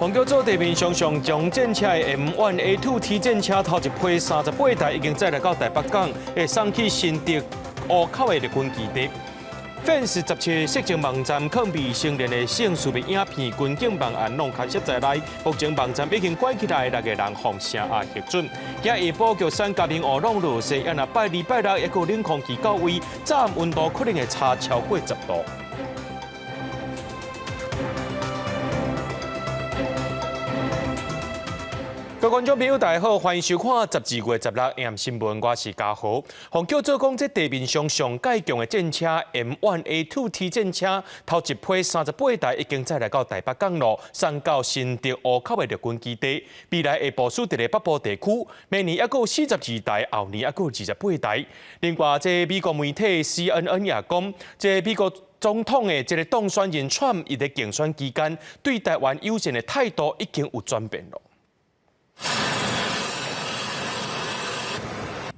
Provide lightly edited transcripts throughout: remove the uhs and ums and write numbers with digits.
黄桥做地面上将战车的 M1A2 T 战车头一批38台已经载入到台北港，会送去新竹湖口的日军基地。Fans 17色情网站抗未成年的性事物影片军警办案拢开设在内，目前网站已经关起来，6个人放声压核准。今下晡玉山嘉明乌浪落雪，也若拜2、拜6，一个冷空气到位，早晚温度可能会差超过10度。各位观众朋友，大家好，欢迎收看12月16日AM新闻，我是嘉豪。黄桥做讲，这地面上介强的战车 M1A2 T 战车，头一批38台已经载来到台北港路，送到新竹湖口的日军基地。未来会部署伫咧北部地区，明年还有42台，后年还有28台。另外，这美国媒体 CNN 也讲，这美国总统的这个当选人Trump，伊在竞选期间对台湾友善的态度已经有转变了。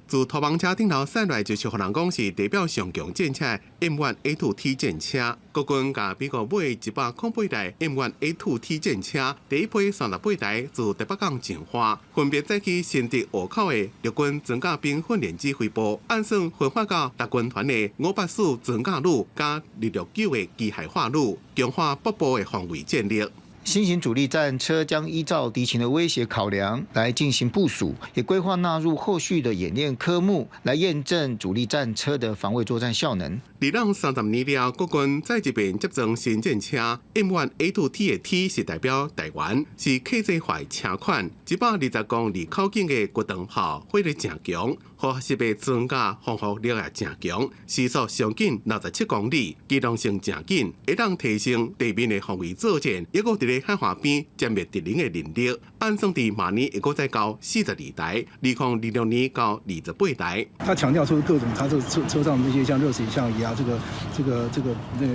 自拖网车顶头驶来，就是互人讲是代表上强战车 M1A2 T 战车。国军甲美国买108台 M1A2 T 战车，第一批38台自台北港进化，分别载去新竹湖口的陆军装甲兵训练指挥部，按算分发到特军团的504装甲旅加269的机械化旅，强化北部的防卫战力。新型主力战车将依照敌情的威胁考量来进行部署，也规划纳入后续的演练科目，来验证主力战车的防卫作战效能。二浪30年了，国军再一遍接装新战车 M1A2 T 的 T 是代表台湾，是客制化车款，120公里口径的骨长炮，火力正强，核实的装甲防护力也正强，时速上近67公里，机动性正紧，会当提升地面的防卫作战，也有伫咧海岸边歼灭敌人的能力。按算伫明年会再到42台，2026年到28台。他强调说各种他这车上这些像热水项仪啊，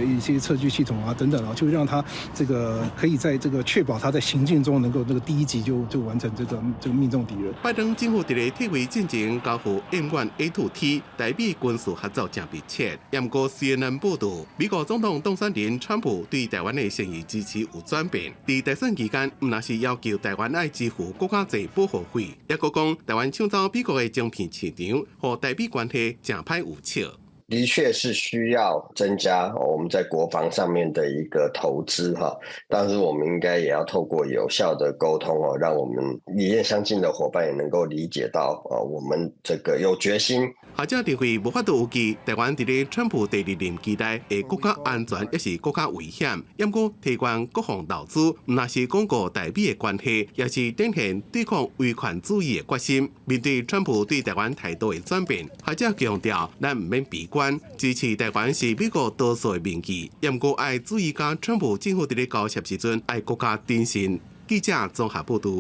一些测距系统啊等等啊，就让他这个可以在这个确保他在行进中能够这个第一击就完成这个命中敌人。拜登政府伫咧体位进前交付 M1A2 T， 台美军事合作正密切。不过 CNN 报道，美国总统当选人川普对台湾的善意支持有转变。伫大选期间，唔那是要求台湾爱支付更加侪保护费，也佫讲台湾抢走美国的晶片市场，和台美关系正歹有笑。的确是需要增加我们在国防上面的一个投资哈，但是我们应该也要透过有效的沟通哦，让我们理念相近的伙伴也能够理解到我们这个有决心。学者认为无法度预计台湾伫咧川普第2任期内的国家安全也是国家危险，不过提高国防投资，唔那是巩固台美的关系，也是展现对抗威权主义的决心。面对川普对台湾态度的转变，学者强调，咱唔免悲观，支持台湾是美国多数的民意，不过爱注意甲川普政府伫咧交涉时阵爱国家谨慎。记者综合报道。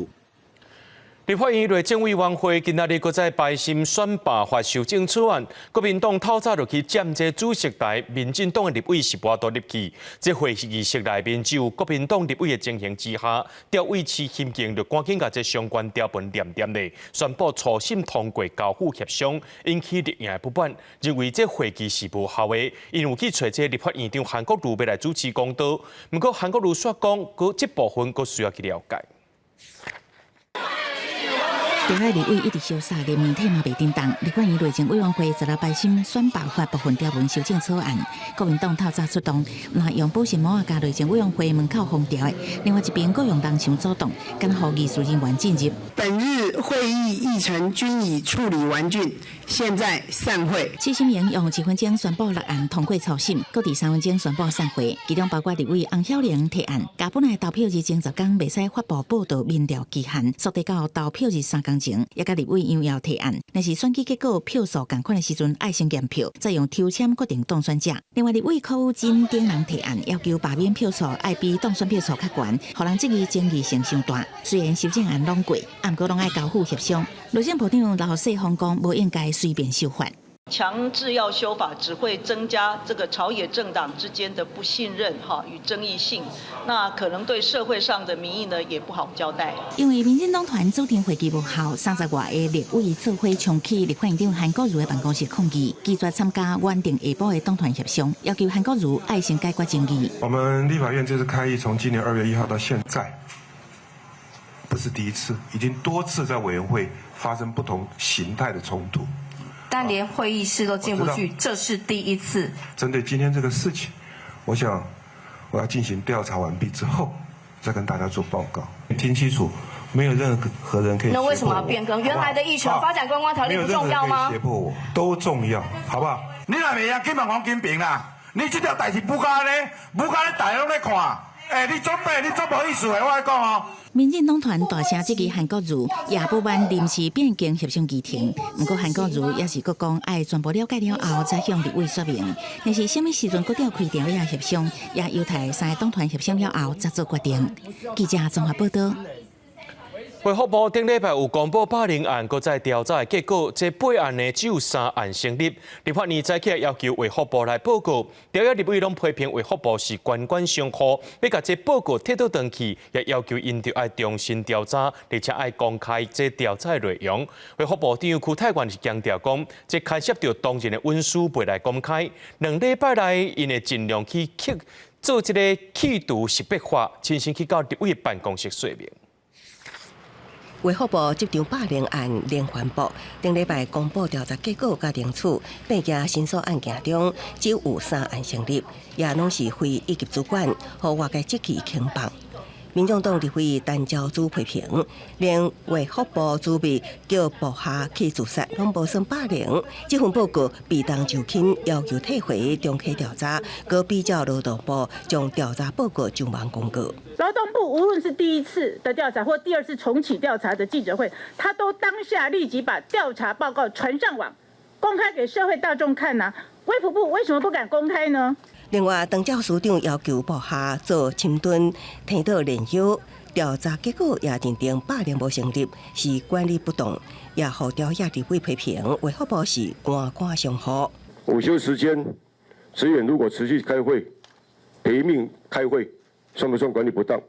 立法院内政委员会今仔日搁在排审选罢法修正草案，国民党透早就去占这主席台，民进党的立委是无多入去。这会议室内面只有国民党立委的情形之下，调委市心境就赶紧把这相关条文念咧，宣布初审通过交付协商，引起立院不满，认为这会议是无效的，因有去找这立法院长韩国瑜要来主持公道。不过韩国瑜说讲，佮这部分佮需要去了解。中海立委一直消失，连媒体嘛袂叮当。立法院内政委员会16日排审选罢法部分条文修正草案，国民党透早出动，那用保鲜膜甲内政委员会门口封条的。另外一边各用人墙阻挡，敢呼议事人员进入。本日会议议程均已处理完竣，现在散会。7审员用1分钟宣布6案通过初审，各伫3分钟宣布散会。其中包括立委洪晓玲提案，甲本来投票日前10天袂使发布报道民调期限，缩短到投票日3天前，也甲立委杨耀提案，若是选举结果票数同款的时阵，爱先验票，再用抽签决定当选者。另外，立委柯武真等人提案，要求罢免票数爱比当选票数较悬，互人质疑争议性伤大。虽然修正案拢过，不过拢爱交付协商。内政部长老世芳讲，无应该随便修法。强制要修法，只会增加这个朝野政党之间的不信任与争议性，那可能对社会上的民意呢也不好交代。因为民进党团组成会议无效，30外个立委做伙冲去立法院长韩国瑜的办公室抗议，拒绝参加原定下晡的党团协商，要求韩国瑜爱先解决争议。我们立法院这次开议，从今年2月1号到现在，不是第一次，已经多次在委员会发生不同形态的冲突。但连会议室都进不去，这是第一次。针对今天这个事情，我想我要进行调查完毕之后，再跟大家做报告。听清楚，没有任何人可以。那为什么要变更？原来的议权发展观光条例不重要吗？胁迫我都重要，好不好？你若袂要去问王金平啦，你这条代志不干咧，不干咧，大家拢咧看。你做白，你做无意思的，我来讲哦。民进党团大声质疑韩国瑜也不办临时变更协商议程，不过韩国瑜也是佫讲爱全部了解了后再向立委说明，但是什么时阵佫召开调查协商，也犹太三个党团协商了后再做决定。记者综合报道。卫福部顶礼拜有公布80案，搁在调查的结果，这8案呢只有3案成立。立法院早起要求卫福部来报告，调查立委拢批评卫福部是官官相护，要甲这报告摕到登去，也要求因着爱重新调查，而且爱公开这调查的内容。卫福部长邱泰源是强调讲，这牵涉到当前的文书未来公开，2礼拜内因会尽量去做这个企图识别化，亲身去到立委办公室说明。卫福部接场80案连环报，顶礼拜公布调查结果，甲定处8件申诉案件中，只有3案成立，也拢是非一级主管和外界积极轻磅。民众党立委陈昭祖批评，连卫福部主秘叫部下去自杀，拢无算80。这份报告被动就轻，要求退回重启调查，搁比较劳动部将调查报告上网公告。劳动部无论是第一次的调查或第2次重启调查的记者会，他都当下立即把调查报告传上网，公开给社会大众看呐。卫福部为什么不敢公开呢？另外，邓教署长要求部下做深蹲、提到练休，调查结果也认定80无成立，是管理不当，也互调查立委批评卫福部是官官相护。午休时间，职员如果持续开会、陪命开会，算不算管理不当？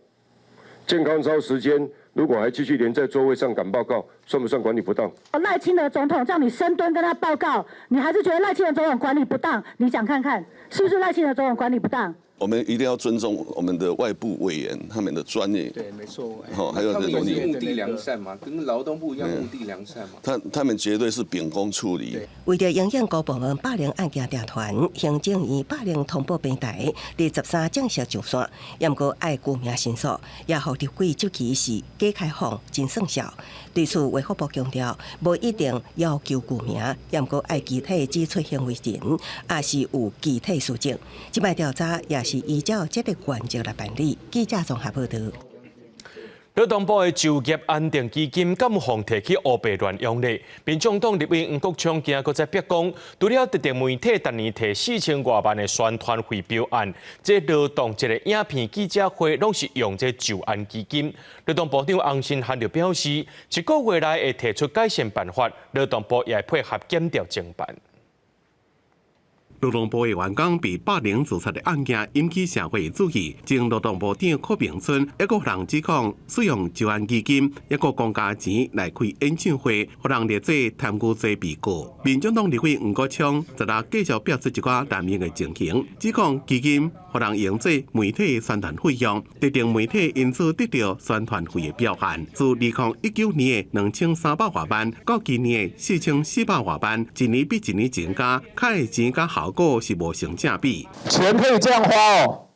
健康操时间如果还继续连在座位上赶报告，算不算管理不当？赖清德总统叫你深蹲跟他报告，你还是觉得赖清德总统管理不当？你想看看是不是赖清德总统管理不当？我们一定要尊重我们的外部委员他们的专业。对，没错。还有这种目的良善嘛，跟劳动部一样目的良善嘛。他们绝对是秉公处理。为了影响各部门80案件调团，行政院80通报平台第13正式上线，也毋过爱具名申诉，也互立委即期是假开放真算效。对此，卫福部强调，无一定要求具名，也毋过爱具体指出行为人，也是有具体事证。即摆调查也是依照这个原则来办理。记者综合报道。劳动部的就业安定基金敢妨提起乌白乱用咧？民众党立委黄国昌今日在逼讲，除了特定媒体逐年提4000多万的宣传汇标案，这劳动节的影片记者会拢是用这就案基金。劳动部长洪新汉就表示，1个月内会提出改善办法，劳动部也会配合检调侦办。劳动部的员工被霸凌自杀的案件引起社会注意，前劳动部长柯明春一个人指控使用就案基金，一个公家钱来开演唱会，互人列做贪污罪被告。民进党立委黄国昌则来继续表示一寡难免的情形，指控基金互人用作媒体宣传费用，特定媒体因此得到宣传费的表现。自2019年的2300多万，到今年的4400多万，一年比一年增加，看的钱甲效果是无成正比。钱可以这样花哦？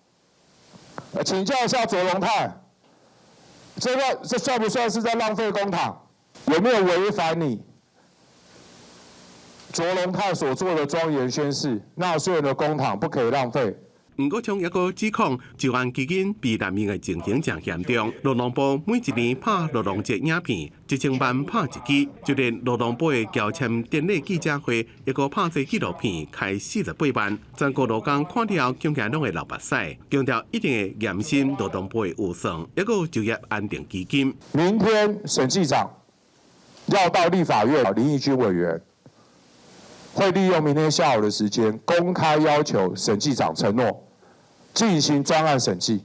请教一下卓荣泰，这算不算是在浪费公帑？有没有违反你卓荣泰所做的庄严宣誓，纳税人的公帑不可以浪费？黄国昌也个指控，就案基金被难民的情形真严重。劳动部每一年拍劳动节影片，1000万拍一支，就连劳动部的交签典礼记者会，也个拍这纪录片开48万。全国劳工看了，恐惊拢会流目屎。强调一定会严审劳动部的预算，也个就业安定基金。明天审计长要到立法院，林义君委员会利用明天下午的时间，公开要求审计长承诺。进行专案审计。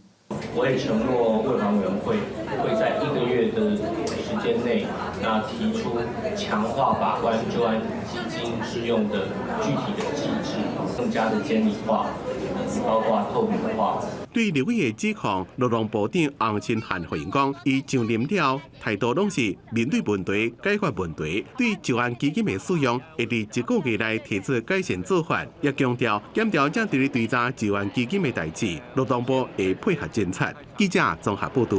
我也承诺卫环委员会会在1个月的时间内，提出强强化把关就案基金适用的具体的机制，更加的监理化，包括透明化。对立委的指控，劳动部长洪清汉回应讲，伊上任了，态度拢是面对问题解决问题，对就案基金的使用，会伫1个月内提出改善做法，也强调检调正伫咧追查就案基金的代志，劳动部会配合监察。记者综合报道。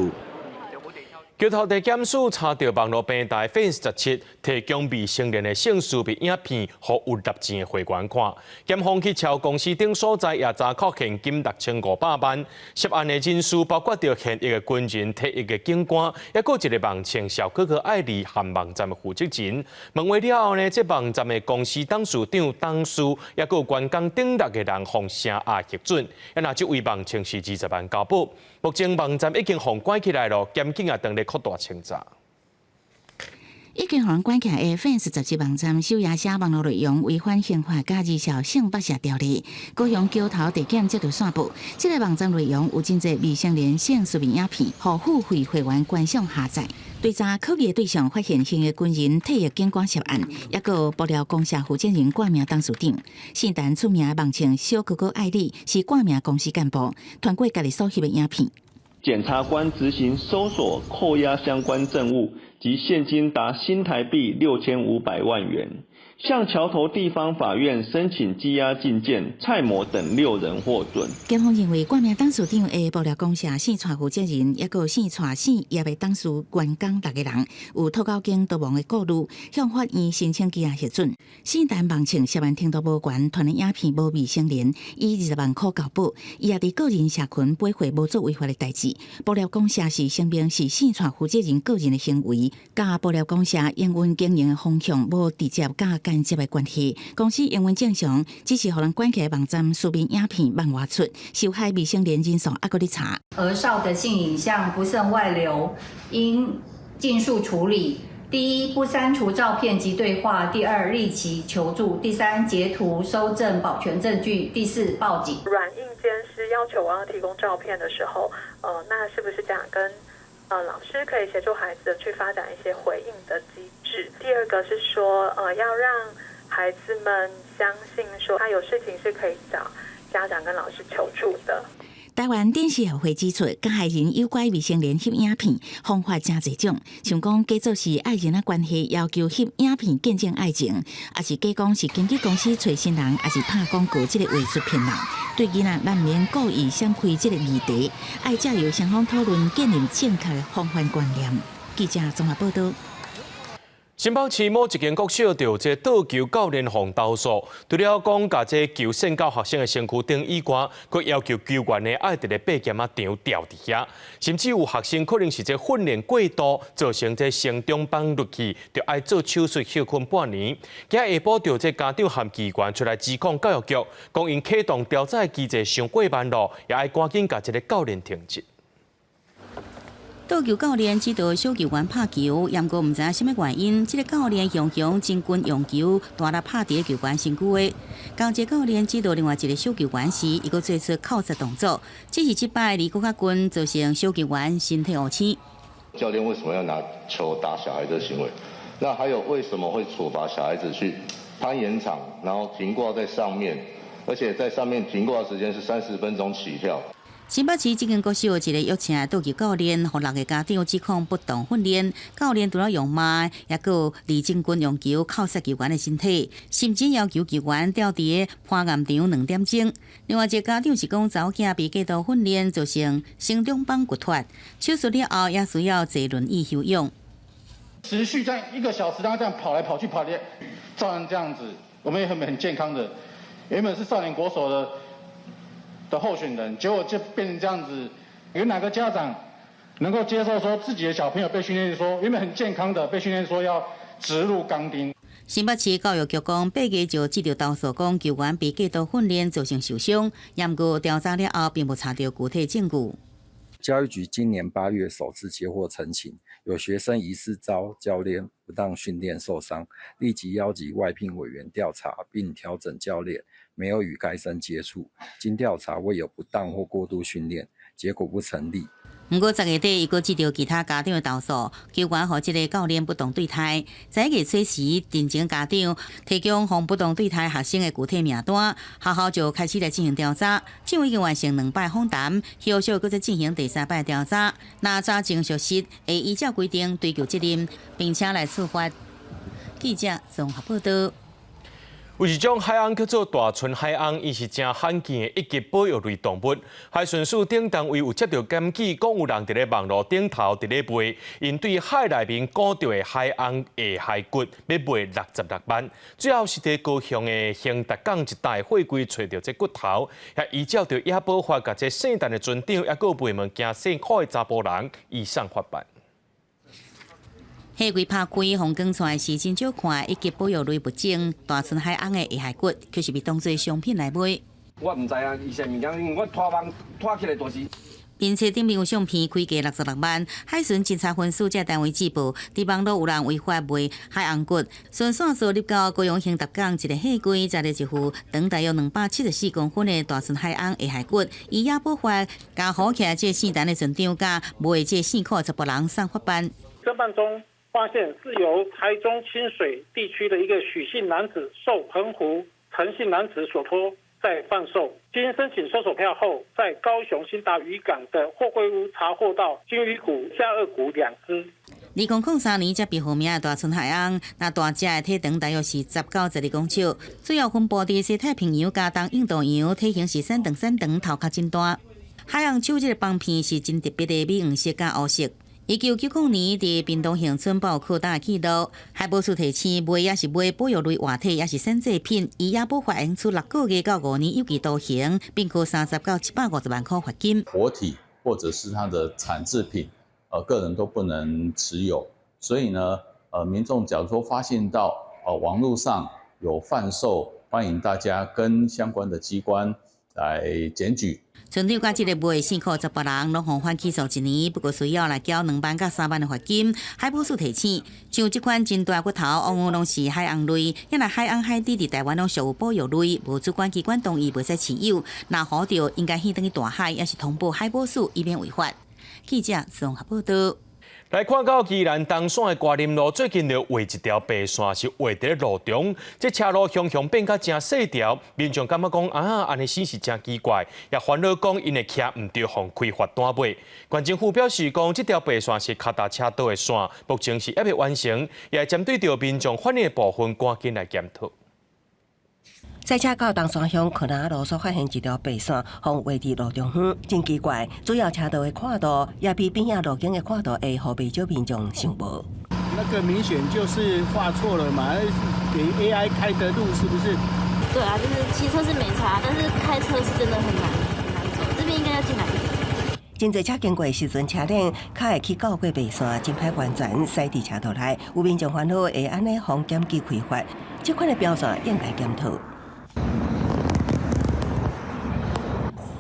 桥头地检署查到网络平台 Fans17 提供未成年的性私密影片，予有立钱的会员看。检方去朝公司等所在也查扣现金6500万，涉案的人士包括着现役的军人、退役的警官，也有一个网称小哥哥艾丽和网站的负责人。问话了后呢，这网站的公司董事长董事，也有员工等6个人奉声押核准，也拿这位网称是20万交保。目前网站已经封关起来了，检警也当咧扩大清查。已经互人关起来的 Fans17 网站收押写网络内容违反刑法甲儿少性剥削条例，高雄桥头地检接到线报，这个网站内容有真侪未成年性私密影片，互付费会员观赏下载。对查可疑对象发现现役军人、退役警官涉案，也有爆料公社负责人挂名董事长。姓陈出名的网称小哥哥艾丽是挂名公司干部，传过家己所翕的影片。检察官执行搜索、扣押相关证物及现金达新台币6500万元，向桥头地方法院申请羁押禁见蔡某等6人获准。检方认为，挂名董事长的爆料公社线带负责人，也有线带线业的董事员工6个人，有透过经多网的顾虑，向法院申请羁押核准。线单网称涉案程度无悬，传的影片无未成年，以20万块交保。伊也伫个人社群背回无做违法的代志。爆料公社是声明是线带负责人个人的行为，甲爆料公社营运经营的方向无直接甲间接的关系。公司营运正常，只是互人关起的网站私密影片漫外出，受害未成年人数还搁咧查。儿少的性影像不慎外流，应尽速处理。第一，不删除照片及对话；第二，立即求助；第三，截图收证保全证据；第四，报警。软硬兼施要求我要提供照片的时候，那是不是家长跟老师可以协助孩子去发展一些回应的机制？第二个是说，要让孩子们相信说，他有事情是可以找家长跟老师求助的。台湾电视协会指出，加害人诱拐未成年翕影片方法真侪种，像讲假作是爱人的关系，要求翕影片见证爱情，也是假讲是经纪公司找新人，也是拍广告这个话术骗人。对囡仔难免故意闪开这个议题，爱借由双方讨论建立正确的防范观念。记者综合报道。新北市某一间国小就这倒球教练防投诉，除了讲甲这球渗到学生的身躯顶以外，佮要求球员呢爱伫咧爬剑仔场吊伫遐，甚至有学生可能是这训练过度，造成这成中绑入去，就爱做手术休困半年。今日下晡就这家长和机关出来指控教育局，讲因启动调查机制上过慢路，也爱赶紧甲这个教练停职。倒球教练指导小球员拍球，验过唔知影什么原因，这个教练常常真君用球大力拍伫球员身躯的。刚这教练指导另外一个小球员时，伊个做出扣杀动作，只是失败离更较近，造成小球员身体误青。教练为什么要拿球打小孩的行为？那还有为什么会处罚小孩子去攀岩场，然后停挂在上面，而且在上面停挂的时间是30分钟起跳？新北市这间国小一个约请倒球教练，予6个家长指控不当训练，教练除了用骂，也有李正军用球扣杀球员的身体，甚至要求球员吊伫攀岩场2点钟。另外一个家长是讲，查某囝被过度训练，造成心中绑骨脱，手术了后也需要坐轮椅休养。持续在1个小时，他这样跑来跑去，照样这样子，我们也很健康的。原本是少年国手的候选人，结果就变成这样子。有哪个家长能够接受说自己的小朋友被训练说原本很健康的被训练说要植入钢钉？新北市教育局讲，8月就接到投诉，讲球员被过度训练造成受伤，不过调查了后，并无查到具体证据。教育局今年8月首次接获陈情，有学生疑似遭教练不当训练受伤，立即邀集外聘委员调查，并调整教练没有与该生接触。经调查未有不当或过度训练，结果不成立。不过10月底，伊阁接到其他家长的投诉，求官和这个教练不当对待。在月初时，定情家长提供互不当对待学生的具体名单，学校就开始来进行调查。政府已经完成2摆访谈，后续阁再进行第3摆调查。那查证属实，会依照规定追究责任，并且来处罚。记者综合报道。有一种海翁叫做大春海翁，伊是真罕见的一级保育类动物。海巡署顶单位有接到检举，讲有人伫咧网络顶头伫咧卖，因对海内面古着的海翁下骸骨要卖66万。最后是伫高雄的兴达港一带货柜找到这骨头，也依照着野保法，甲这姓陈的船长，也个卖物件姓柯的查甫人移送法办。货柜拍开，红光出来是真少看，一级保育类物种，大春海翁的下骸骨，却是被当作商品来卖。我唔知啊，伊啥物件，因为我拖网拖起来就是。并且顶面有相片开价66万，海巡侦查分署这单位接报，伫网络有人违法卖海翁骨，顺线索入到高雄兴达港一个货柜，摘了一副长大约274公分的大春海翁下骸骨，以野保法加好起来这姓陈的船长甲卖这姓柯查甫人送法办。侦办中发现是由台中清水地区的一个许姓男子受澎湖陈姓男子所托。在贩售，经申请搜索票后，在高雄新达渔港的货柜屋查获到金鱼骨、下颚骨2只。2003年才被获名的大春海翁，那大只的体长大约是10到12公尺，主要分布伫西太平洋、加东、印度洋，体型是3长，头壳真大。海翁手这个帮片是真特别的米黄色加乌色。1990年，伫屏东恒春报扩大记录，海保署提醒卖也是卖保育类活体，也是产制品，以野保法刑处6个月到5年有期徒刑，并扣30到750万块罚金。活体或者是它的产制品，个人都不能持有。所以呢，民众假如说发现到网络上有贩售，欢迎大家跟相关的机关来检举。船长甲这个卖姓柯查甫人拢互判起诉1年，不过需要来缴2万到3万的罚金。海保署提醒，像这款真大骨头，往往拢是海翁类，因为海翁海底伫台湾拢属于保育类，无主管机关同意袂使持有。若好着应该先等于大海，也是通报海保署，以免违法。记者综合报道。来看到宜兰东线的瓜林路，最近就画一条白线，是画伫路中。这车路向变甲真细条，民众感觉讲安尼死是真奇怪，也烦恼讲因的徛唔对红开罚单买。县政府表示讲，这条白线是脚踏车道的线，目前是还未完成，也针对着民众反映的部分，赶紧来检讨。赛车到东山乡可拿路所发现一条白线，放画伫路中央，真奇怪。主要车道的宽度也比边仔路径的宽度会互未少民众想无。那个明显就是画错了嘛，给 AI 开的路是不是？对啊，就是骑车是没差，但是开车是真的很难走。这边应该要进来一点。真侪车经过时阵，车辆较会去绕过白线，真歹完全驶伫车道内。有民众烦恼会安尼防检机开发，这款的标准应该检讨。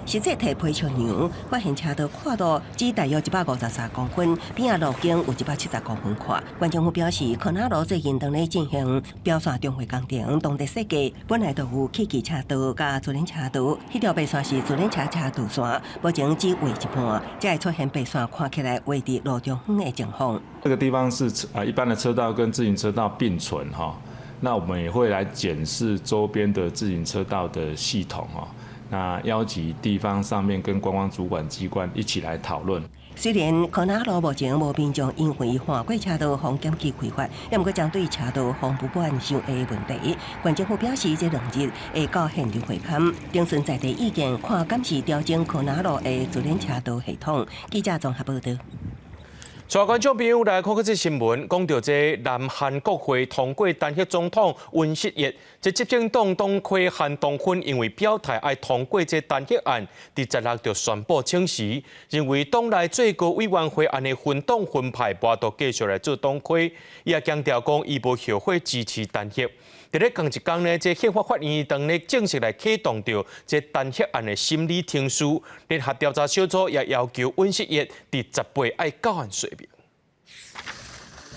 实际提皮桥梁发现车道宽度只大约153公分，边仔路径有170公分宽。县政府表示，可拿路最近正咧进行标线重回工程，当地设计本来就有汽机车道甲自轮车道，迄条白线是自轮车车道线，目前只画一半，才会出现白线看起来画伫路中央的情况。这个地方是一般的车道跟自行车道并存哈，那我们也会来检视周边的自行车道的系统哈。那邀集地方上面跟观光主管机关一起来讨论。虽然可拿路目前无民众因为换过车道防检机开发，也毋过针对车道防不完善的问题，县政府表示这2日会到现场会勘，征询在地意见，看敢是调整可拿路的自轮车道系统。记者综合报道。全观众朋友来看这新闻，讲到这南韩国会通过单协总统尹锡悦，这执政党党魁韩东勋因为表态爱通过这单协案，伫16就宣布请辞，认为党内最高委员会安尼分党分派，无都继续来做党魁，伊也强调讲伊无后悔支持单协。伫咧同一天呢，这宪法法院当咧正式来启动着这单协案的审理程序。联合调查小组也要求尹锡悦伫10月爱交案说明。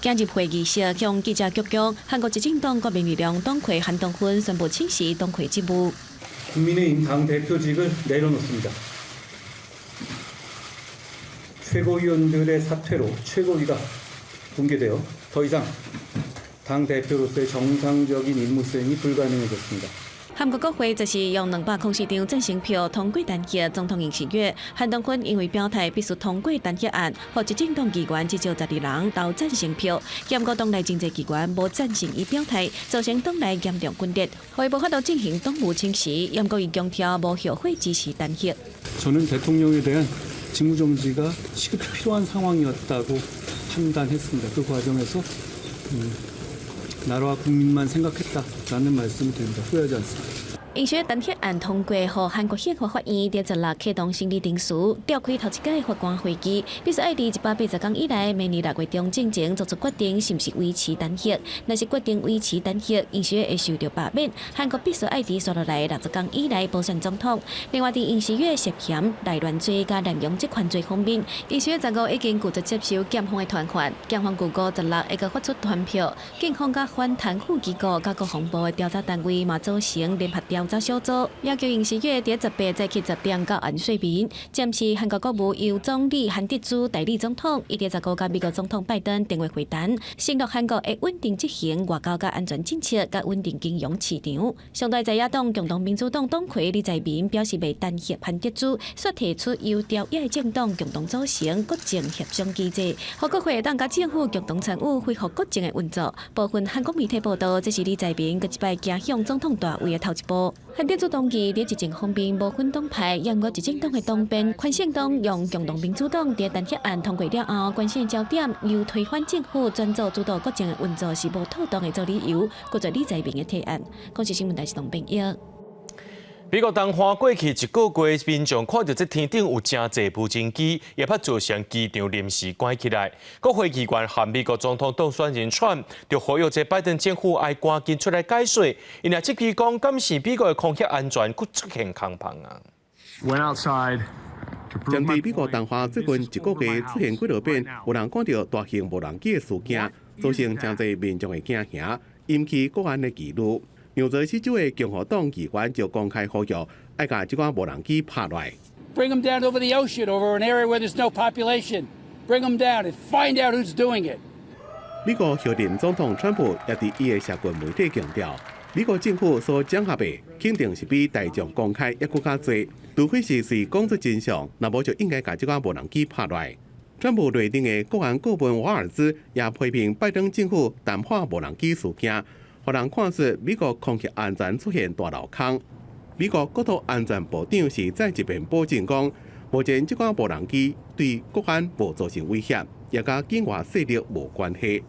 今日会议室向记者讲，韩国执政党国民力量党魁韩东勋宣布请辞党魁职务。국민의힘 당대표직을 내려놓습니다. 최고위원들의 사퇴로 최고위가 붕괴되어 더 이상 당 대표로서의 정상적인 임무 수행이 불가능해졌습니다. 韩国国会则是用204张赞成票通过单协总统应时约，韩东坤因为表态必须通过单协案，和执政党议员至少12人投赞成票，嫌国党内经济机关无赞成伊表态，造成党内严重分裂，会无法度进行党务清洗，嫌国伊强调无后悔支持单协。 저는 대통령에 대한 직무정지가 시급히 필요한 상황이었다고 판단했습니다. 그 과정에서 나라와 국민만 생각했다라는 말씀을 드립니다. 후회하지 않습니다. 因学单协案通过后，韩国宪法法院第16启动审理程序，召开头一届法官会议，必须爱伫180天以内，明年6月中进前做出决定，是不是维持单协。若是决定维持单协，因学会受到罢免。韩国必须爱伫接落来60天以内补选总统。另外，伫因时月涉嫌内乱罪加滥用职权罪方面，因学15已经拒绝接受检方的传唤，检方旧估16会个发出传票，警方甲反贪腐机构甲国防部的调查单位嘛组成联合调查小组，要求因时月伫18节气10点到安睡眠，暂时韩国国务由总理韩德洙代理总统，伊伫19甲美国总统拜登电话会谈，承诺韩国会稳定执行外交甲安全政策，甲稳定金融市场。上台在野党共同民主党党魁李在明表示，未单协韩德洙，却提出由朝野政党共同组成国政协商机制，和国会党甲政府共同参与恢复国政的运作。部分韩国媒体报道，这是李在明佮一摆走向总统大位的头一步。韩德洙当期伫执政方面无分党派，严格执政党的党鞭，宽宪党用共同民主党伫单协案通过了后，关键焦点由推翻政府转做主导国政的运作是无妥当的做理由，拒绝李在明的提案。公司新闻台是董炳耀。美国东花过去1个月，民众看到这天顶有真侪无人机，也怕造成机场临时关起来。国会议员和美国总统当选人选，就呼吁这拜登政府爱赶紧出来解说，因为这批讲敢是美国的空气安全佫出现空棚啊。针对美国东花最近1个月出现几多遍有人看到大型无人机的事件，造成真侪民众的惊吓，引起国安的疑虑。纽泽西州的共和党议员就公开呼吁，爱把这款无人机拍落来。Bring them down over the ocean, over an area where there's no population. Bring them down and find out who's doing it. 美国现任总统川普也伫伊的社群媒体强调，美国政府所掌握的肯定是比大众公开还佫较多，除非是讲出真相，若无就应该把这款无人机拍落来。川普内定的国安顾问瓦尔兹也批评拜登政府淡化无人机事件。互人看出美国空气安全出现大漏空。美国国土安全部长是再一遍保证讲，目前这款无人机对国安无造成威胁，也甲境外势力无关系。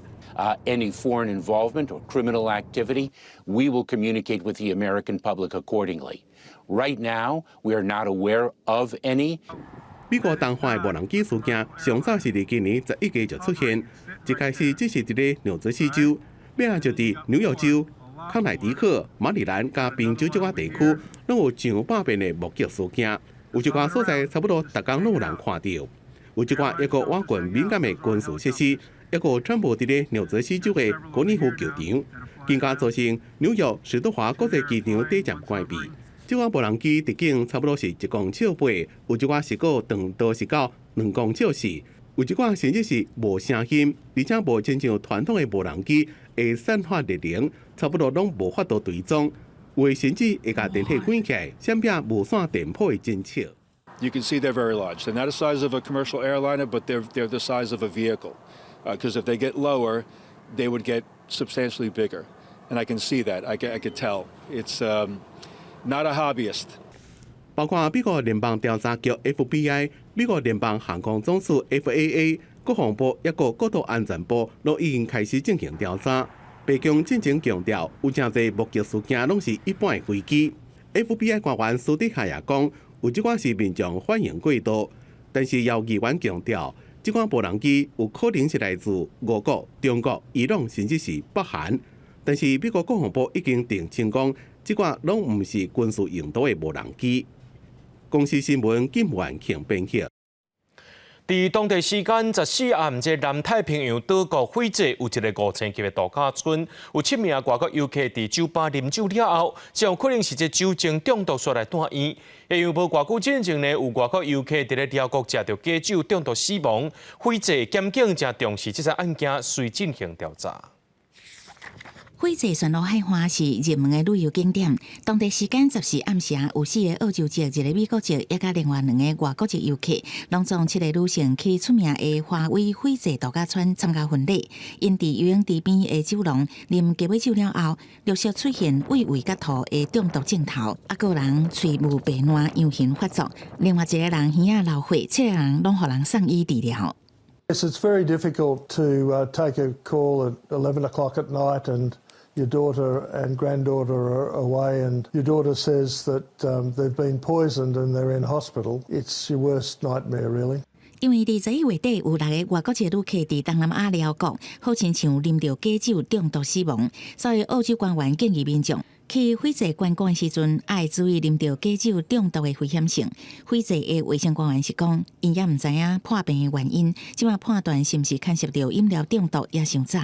Any foreign involvement or criminal activity, we will communicate with the American public accordingly. Right now, we are not aware of any. 美国东花的无人机事件，上早是伫今年11月就出现，一开始只是伫咧纽泽西州。尾仔就伫纽约州、康乃狄克、马里兰加宾州这块地区，拢有上百遍的目击事件。有一寡所在差不多逐工拢有人看到。有一寡一个瓦近敏感的军事设施，一个川普伫咧纽泽西州的高尔夫球场，更加造成纽约史都华国际机场短暂关闭。这款无人机直径差不多是1公尺8，有一寡是个长度是到2公尺4，有一寡甚至是无声音，而且无亲像传统的无人机。会散发热能，差不多拢无法度追踪，有甚至会甲电梯关起来，闪避无线电波的侦测。You can see they're very large. They're not the size of a commercial airliner, but they're the size of a vehicle. Because if they get lower, they would get substantially bigger. And I can see that. I could tell. It's not a hobbyist. 包括美国联邦调查局 FBI、美国联邦航空总署 FAA。国防部也个国土安全部都已经开始进行调查。白宫进前强调，有真侪目击事件拢是一般的飞机。FBI 官员私底下也讲，有即款是民众反应过度，但是也有议员强调，即款无人机有可能是来自俄国、中国、伊朗甚至是北韩。但是美国国防部已经澄清讲，即款拢毋是军事用途的无人机。公司新闻金源庆编辑。伫当地时间14暗，这南太平洋岛国斐济有一个5星级的度假村，有7名外国游客伫酒吧啉酒了后，将有可能是这酒精中毒所来住院。因为无偌久之前呢，有外国游客伫咧寮国食到假酒中毒死亡。斐济检警正重视这项案件，随进行调查。斐济旋鹿海岸是热门的旅游景点。当地时间14暗时，有4个澳洲籍、1个美国籍，也甲另外2个外国籍游客，拢总7个女性去出名的华威斐济度假村参加婚礼。因伫游泳池边的酒廊啉鸡尾酒了后，陆续出现胃胃甲肚的中毒症头，个人喙部白烂、样形发作，另外1个人耳仔流血，7个人拢互人送医治疗。Yes, it's very difficult to take a call at 11 o'clock at night and your daughter and granddaughter are away and your daughter says that they've been poisoned and they're in hospital. It's your worst nightmare, really. 因为21月底有6个外国籍旅客伫东南亚寮国，好亲像啉到假酒中毒死亡，所以澳洲官员建议民众去斐济观光的时阵，要注意啉到假酒中毒的危险性。斐济的卫生官员是讲，因也唔知影破病的原因，即马判断是毋是牵涉到饮料中毒也伤早。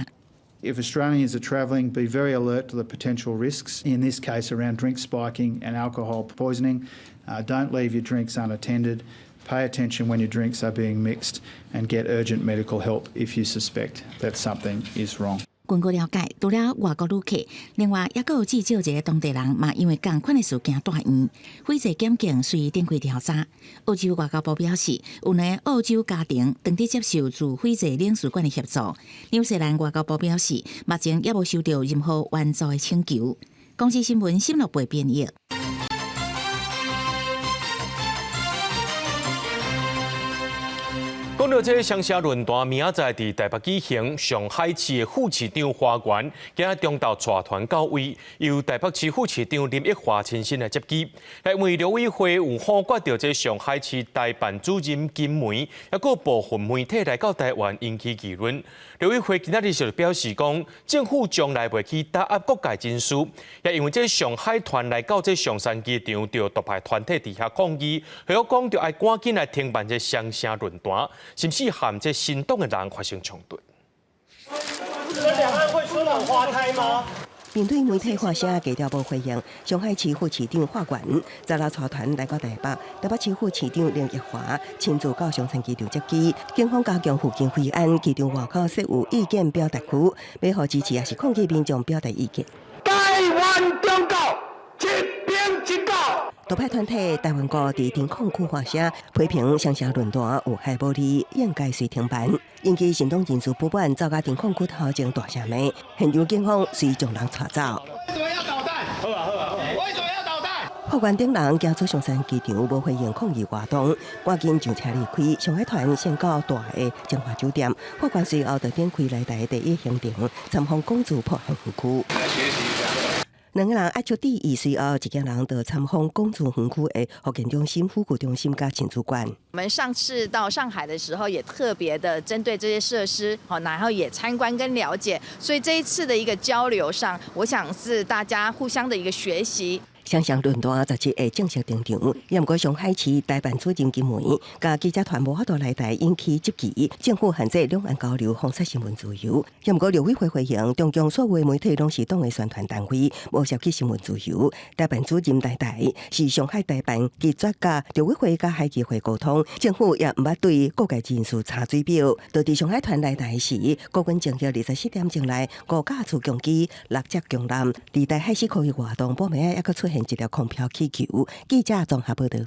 If Australians are travelling, be very alert to the potential risks, in this case around drink spiking and alcohol poisoning. Don't leave your drinks unattended. Pay attention when your drinks are being mixed and get urgent medical help if you suspect that something is wrong. 根据了解，除了外国旅客，另外也有至少1个当地人嘛，因为同款的事件住院。斐济检警随展开调查。澳洲外交部表示，有2个澳洲家庭当地接受自斐济领事馆的协助。纽西兰外交部表示，目前也无收到任何援助的请求。公司新闻新乐培编译。讲到这双城论坛，明仔载伫台北举行，上海市的副市长花园今日中昼带团到位，由台北市副市长林奕华亲身来接机。因为陆委会有否决掉这上海市代办主任金梅，也有部分媒体来到台湾引起议论。陆委会今仔日就表示讲，政府将来袂去打压各界人士，也因为这上海团来到这上山机场，就独派团体伫遐抗议，许我讲就要赶紧来停办这双城论坛。是不是和这新党的人发生冲突？这两岸会春暖花开吗？面对媒体发声，记者无回应。上海市副市长华源早拉带团来到台北，台北市副市长林奕华亲自到上山机场接机。警方加强附近维安，机场外口设有意见表达区，要互支持也是抗议民众表达意见。台湾忠告，一边一告。独派团体台湾国伫天空区发声，批评双城论坛有害无利，应该随停办。引起行动人士不满，走到天空区头前大声骂，现场警方随将人带走。为什么要捣蛋？为什么要捣蛋？法官等人行出上山机场，无回应抗议活动，赶紧上车离开。上海团先到大的精华酒店，法官随后就展开来台第一行程，参访公主破案区。2个人押出第2，随后1个人到参访公主园区的福建中心、复古中心加亲子馆。我们上次到上海的时候，也特别的针对这些设施，然后也参观跟了解，所以这一次的一个交流上，我想是大家互相的一个学习。双城论坛17日正式登场，也毋过上海市代办主任金梅甲记者团无法度来台，引起质疑。政府限制两岸交流，封杀新闻自由。也毋过陆委会回应，中共所有媒体拢是党的宣传单位，无涉及新闻自由。代办主任来台是上海代办拒绝甲陆委会甲海基会沟通，政府也毋捌对各界人士查水表。到伫上海团来台时，国军正约24点钟内5架次攻击6只强舰，伫台海事抗议活动报名也佫出现一条空飘气球。记者综合报道。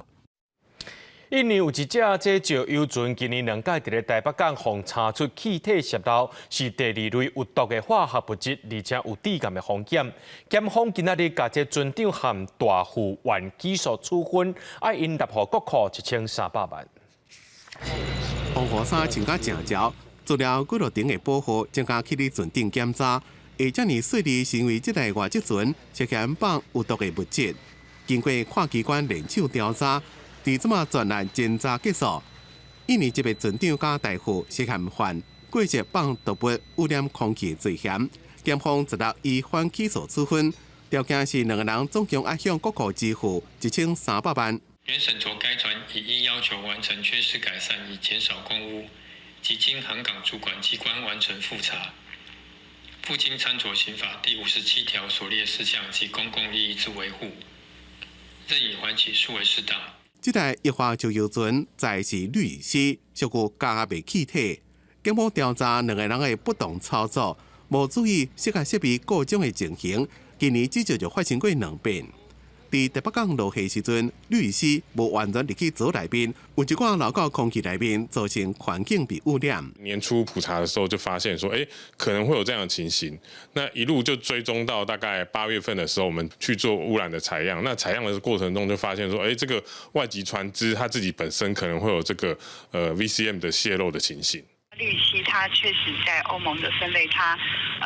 印尼有一只这石油船，今年2届伫咧台北港防查出气体泄漏，是第2类有毒的化学物质，而且有致癌的风险。检方今仔日甲这船长和大副原起诉处分，爱因纳户国库1300万。防护衫穿甲正潮，做了几路顶的保护，增加去你船顶检查，会遮尔顺利成为这台外籍船涉嫌放有毒的物质。经过看机关联手调查，伫即马专案侦查结束，印尼籍的船长甲大副涉嫌犯过失放毒物污染空气罪嫌，检方16依反起诉处分，条件是2个人总共要向国库支付1300万。原审筹该船已依要求完成缺失改善，以减少公污，即经航港主管机关完成复查，附经参酌刑法第57条所列事项及公共利益之维护，任以还起诉为适当。这台液化石油船载是律师，小过加备气体。警方调查2个人的不当操作，无注意适合设备故障的情形，今年至少就发生过2遍。伫台北港落雨时阵，律师无完全入去组内面，有一寡漏到空气内面，造成环境被污染。年初普查的时候就发现说，可能会有这样的情形。那一路就追踪到大概8月份的时候，我们去做污染的采样。那采样的过程中就发现说，这个外籍船只它自己本身可能会有这个VCM 的泄漏的情形。氯烯它确实在欧盟的分类，它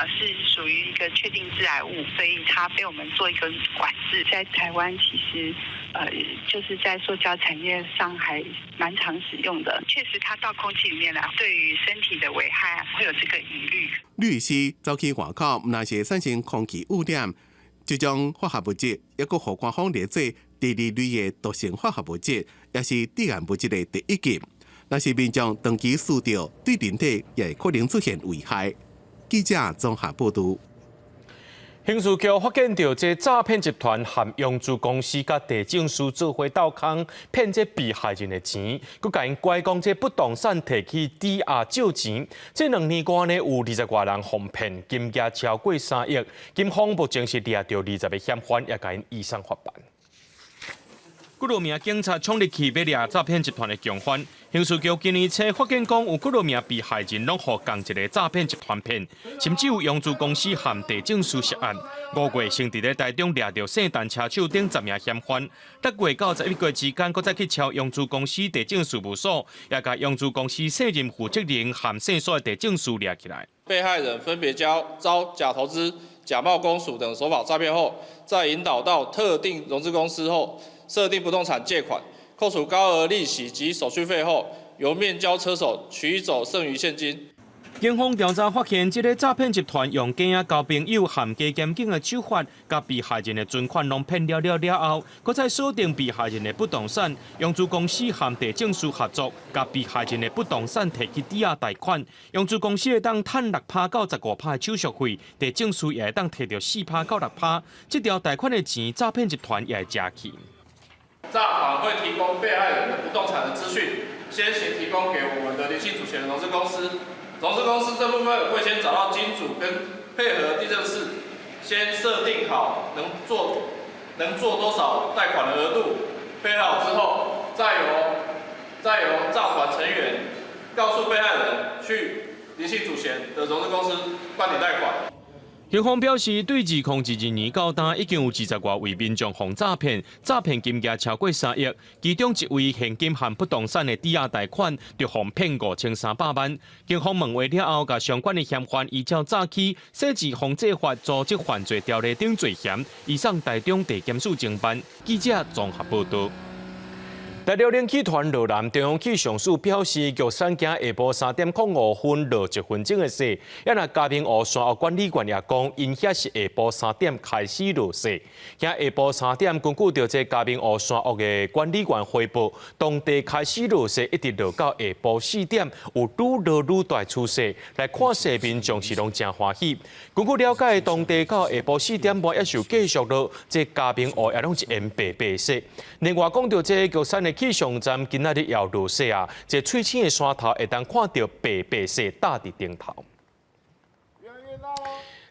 是属于一个确定致癌物，所以它被我们做一个管制。在台湾其实就是在塑胶产业上还蛮常使用的。确实它到空气里面来，对于身体的危害会有这个疑虑。律师走去外口，不但是产生空气污染，这种化学物质也佫互官方列做第2类的毒性化学物质，也是致癌物质的第1级。若是民众长期吸到，对人体也可能出现危害。记者综合报道。刑事局发现到这诈骗集团含永住公司甲地政署做伙斗空，骗这被害人的钱，佮甲因拐讲这不动产摕去抵押借钱。这2年间呢，有20多人被骗，金额超过3亿。警方目前是抓到20个嫌犯，也甲因移送法办。几多名警察冲入去要抓诈骗集团的共犯。刑事局今年初发现讲，有几多名被害人拢互同一个诈骗集团骗，甚至有永住公司含地政署涉案。5月，先伫咧台中抓到圣诞车手等10名嫌犯。6月到11月之间，佮再去敲永住公司地政事务所，也甲永住公司卸任负责人含线所的地政署抓起来。被害人分别遭假投资、假冒公署等手法诈骗后，再引导到特定融资公司后，设定不动产借款，扣除高额利息及手续费后，由面交车手取走剩余现金。警方调查发现，这个诈骗集团用假交朋友含加监警的手法，甲被害人的存款拢骗了后，搁再锁定被害人的不动产，永住公司含地政署合作，甲被害人的不动产提起抵押贷款，永住公司会当赚6%到15%的手续费，地政署也会当摕到4%到6%。这条贷款的钱，诈骗集团也会吃去。诈款会提供被害人的不动产的资讯，先行提供给我们的离性主权融资公司。融资公司这部分会先找到金主跟配合地政士，先设定好能做多少贷款的额度，配好之后，再由诈团成员告诉被害人去离性主权的融资公司办理贷款。警方表示，对2012年到今，已经有20多位民众被诈骗，诈骗金额超过3亿，其中1位现金含不动产的抵押贷款，就被骗5300万。警方问话了后，甲相关的嫌犯依照早期涉及防制法组织犯罪条例等罪嫌，移送台中地检署侦办。记者综合报道。大陆冷气团落南中央气象署表示，玉山街下晡3点05分落1分钟的雪，也若嘉明湖山岳管理员也讲，因遐是下晡3点开始落雪。遐下晡3点，根据着这嘉明湖山岳的管理员汇报，当地开始落雪，一直落到下晡4点，有愈落愈大趋势。来看雪民众是拢真欢喜。根据了解，当地到下晡4点半，也是继续落这嘉明湖也拢一沿白雪。另外讲到这玉山的气象站今仔日也落雪啊，这翠青的山头会当看到白雪打伫顶头。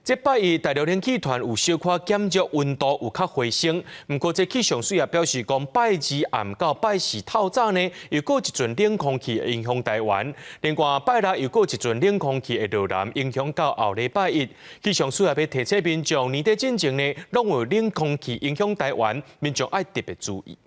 这摆一大陆冷气团有小可减弱温度有较回升，不过这气象署也表示讲，拜2暗到拜4透早呢，又过一阵冷空气会影响台湾。另外拜6又过一阵冷空气会落南，影响到后礼拜1。气象署也要提醒民众，年底进前呢，拢有冷空气影响台湾，民众爱特别注意。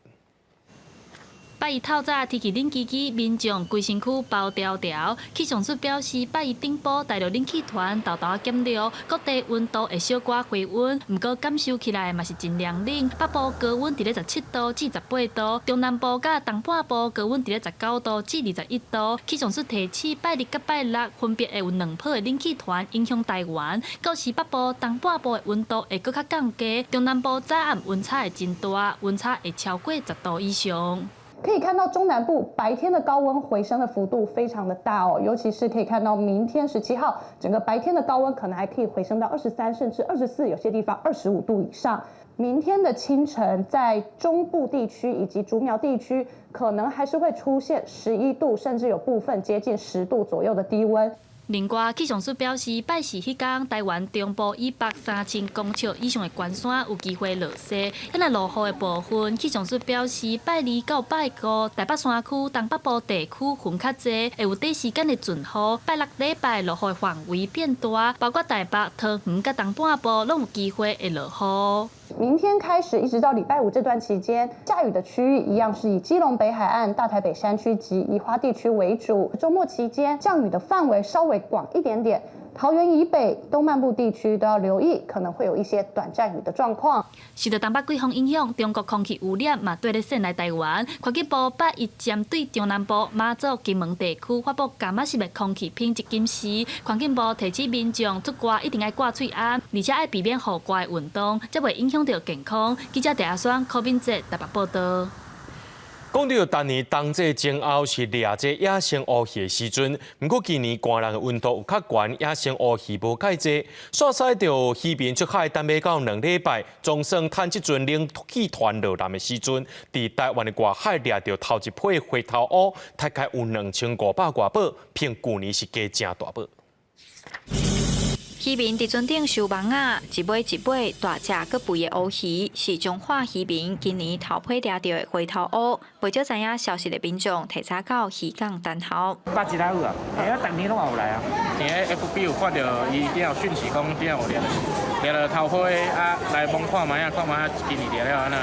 拜1透早天气冷叽叽，民众规身躯包条条。气象署表示，拜1顶部大陆冷气团豆豆减弱，各地温度会小可回温，不过感受起来嘛是真凉冷。北部高温伫咧17度至18度，中南部甲东半部高温伫咧19度至21度。气象署提醒，拜2甲拜6分别会有2波的冷气团影响台湾，到时北部、东半部的温度会搁较降低，中南部早暗温差会真大，温差会超过10度以上。可以看到中南部白天的高温回升的幅度非常的大哦，尤其是可以看到明天17号，整个白天的高温可能还可以回升到23甚至24，有些地方25度以上。明天的清晨，在中部地区以及竹苗地区，可能还是会出现11度，甚至有部分接近10度左右的低温。另外，气象署表示，拜四迄天，台湾中部以北3000公尺以上的关山有机会落雪。若落雨的部分，气象署表示，拜2到拜5，台北山区、东北部地区云较济，会有短时间的阵雨。拜6礼拜落雨的范围变大，包括台北、桃园甲东半部拢有机会会落雨。明天开始一直到礼拜5这段期间，下雨的区域一样是以基隆北海岸、大台北山区及宜花地区为主。周末期间降雨的范围稍微广一点点，桃园以北、东半部地区都要留意，可能会有一些短暂雨的状况。受到东北季风影响，中国空气污染嘛对咧渗来台湾。科技部8日针对中南部、马祖、金门地区发布伽马式的空气品质警示。环境部提醒民众出外一定要挂嘴安，而且要避免户外运动，才袂影响到健康。记者陈阿双、柯敏哲台北报道。讲到当年冬季前后是掠这野生乌鱼的时阵，不过今年寒冷的温度有较悬，野生乌鱼无介济，煞使到渔民出海等要到2礼拜，总算趁这阵冷气团落南的时阵，伫台湾的外海掠到头一批回头乌，大概有2500多尾，比去年是加正大尾。渔民伫船顶收网仔，一尾一尾大只佮肥的乌鱼，是中华渔民今年头批掠到的回头乌。未少知影消息的民众提早到渔港等候。8只有啊，哎呀，逐年拢有来啊。今日 FB 有发到伊顶有讯息讲顶有掠，掠了头批啊，来望看卖啊，看卖啊，今年掠了安那。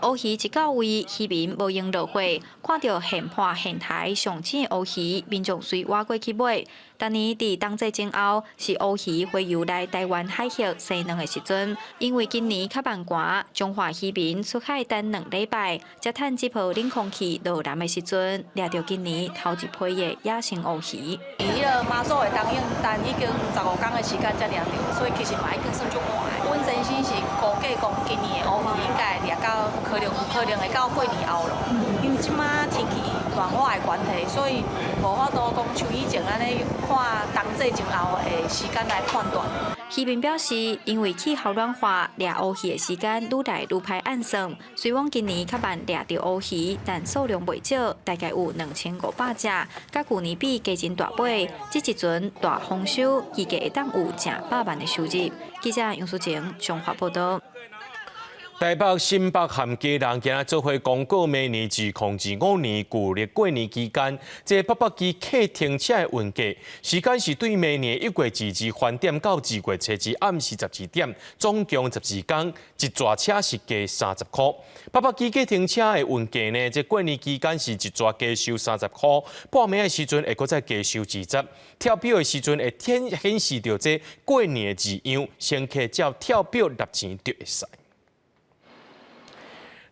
乌鱼一到位，渔民无用落货，看到现破现台上青的乌鱼，民众随挖过去买。当年伫冬季前后，是乌鱼洄游来台湾海域生卵的时阵，因为今年较慢寒，中华渔民出海等2礼拜，才趁这波冷空气落南的时阵，掠到今年头一批的野生乌鱼。伊个马祖的冬泳单已经15天的时间才掠到，所以其实嘛已经算足晚的。阮先生是估计讲今年的乌鱼应该掠到有可能会到过年后咯，因为即马天气暖化的关系，所以无法度讲像以前安尼看冬季前后的时间来判断。渔民表示，因为气候暖化，掠乌鱼的时间愈来愈歹按算。虽往今年较慢掠到乌鱼，但数量袂少，大概有2500只，甲去年比加真大倍。这一阵大丰收，预计会当有正100万的收入。记者杨淑晴综合报道。台北、新北含家人今日做伙公告，明年2025年旧历过年期间，这北北基客停车的运价时间是对明年1月2日饭点到2月7日暗时12点，总共12天，一抓车是加30块。北北基客停车的运价呢，这过年期间是一抓加收30块，半暝的时阵会搁再加收20。跳表的时阵会显示到这过年的字样，乘客照跳表纳钱就会使。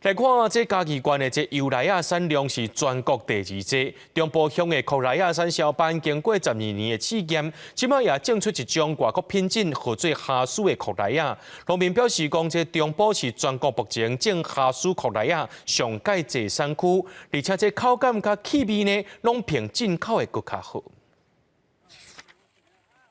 来看这嘉义县的这油梨产量是全国第2多，中部乡的酷梨产销班经过12年的试验，即摆也种出一种外国品种号做哈苏的酷梨。农民表示讲，这中部是全国目前种哈苏酷梨上界济产区，而且这口感甲气味呢，拢比进口的搁较好。